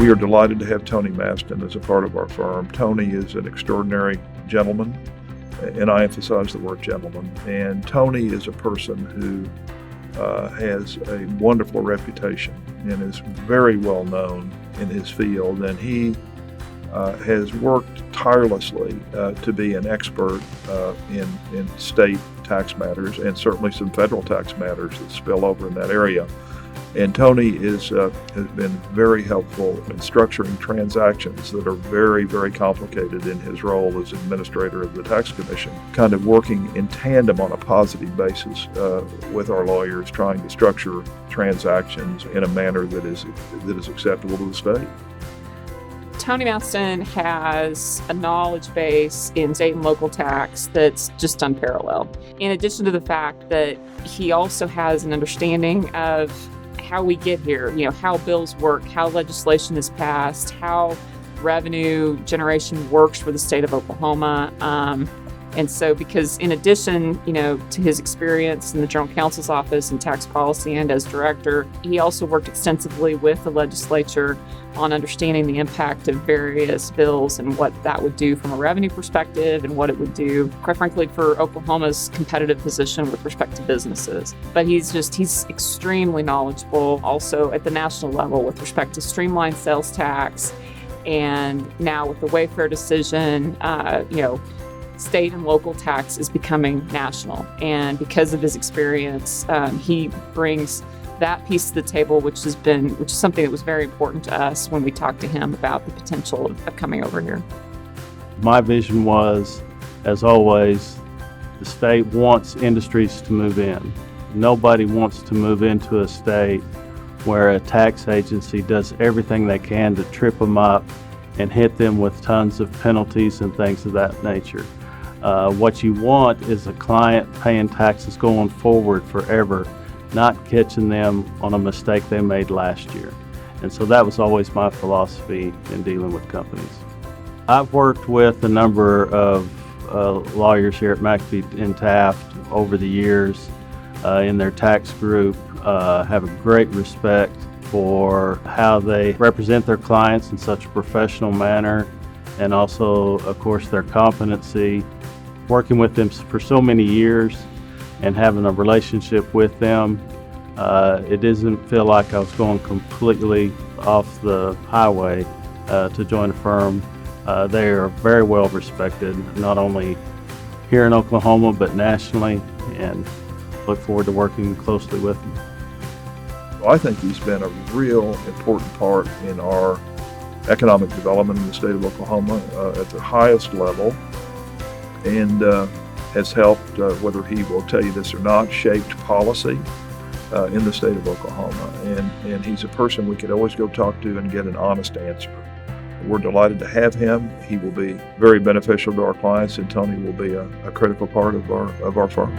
We are delighted to have Tony Mastin as a part of our firm. Tony is an extraordinary gentleman, and I emphasize the word gentleman. And Tony is a person who has a wonderful reputation and is very well known in his field. And he has worked tirelessly to be an expert in state tax matters and certainly some federal tax matters that spill over in that area. And Tony has been very helpful in structuring transactions that are very, very complicated in his role as administrator of the tax commission, kind of working in tandem on a positive basis with our lawyers, trying to structure transactions in a manner that is acceptable to the state. Tony Mastin has a knowledge base in state and local tax that's just unparalleled. In addition to the fact that he also has an understanding of how we get here, how bills work, how legislation is passed, how revenue generation works for the state of Oklahoma. And so because in addition, to his experience in the General Counsel's office in tax policy and as director, he also worked extensively with the legislature on understanding the impact of various bills and what that would do from a revenue perspective and what it would do, quite frankly, for Oklahoma's competitive position with respect to businesses. But he's extremely knowledgeable also at the national level with respect to streamlined sales tax. And now with the Wayfair decision, state and local tax is becoming national. And because of his experience, he brings that piece to the table, which is something that was very important to us when we talked to him about the potential of coming over here. My vision was, as always, the state wants industries to move in. Nobody wants to move into a state where a tax agency does everything they can to trip them up and hit them with tons of penalties and things of that nature. What you want is a client paying taxes going forward forever, not catching them on a mistake they made last year. And so that was always my philosophy in dealing with companies. I've worked with a number of lawyers here at McAfee Taft over the years in their tax group, have a great respect for how they represent their clients in such a professional manner, and also, of course, their competency. Working with them for so many years and having a relationship with them, it doesn't feel like I was going completely off the highway to join a firm. They are very well respected, not only here in Oklahoma, but nationally, and look forward to working closely with them. Well, I think he's been a real important part in our economic development in the state of Oklahoma at the highest level, and has helped, whether he will tell you this or not, shaped policy in the state of Oklahoma. And he's a person we could always go talk to and get an honest answer. We're delighted to have him. He will be very beneficial to our clients, and Tony will be a critical part of our firm.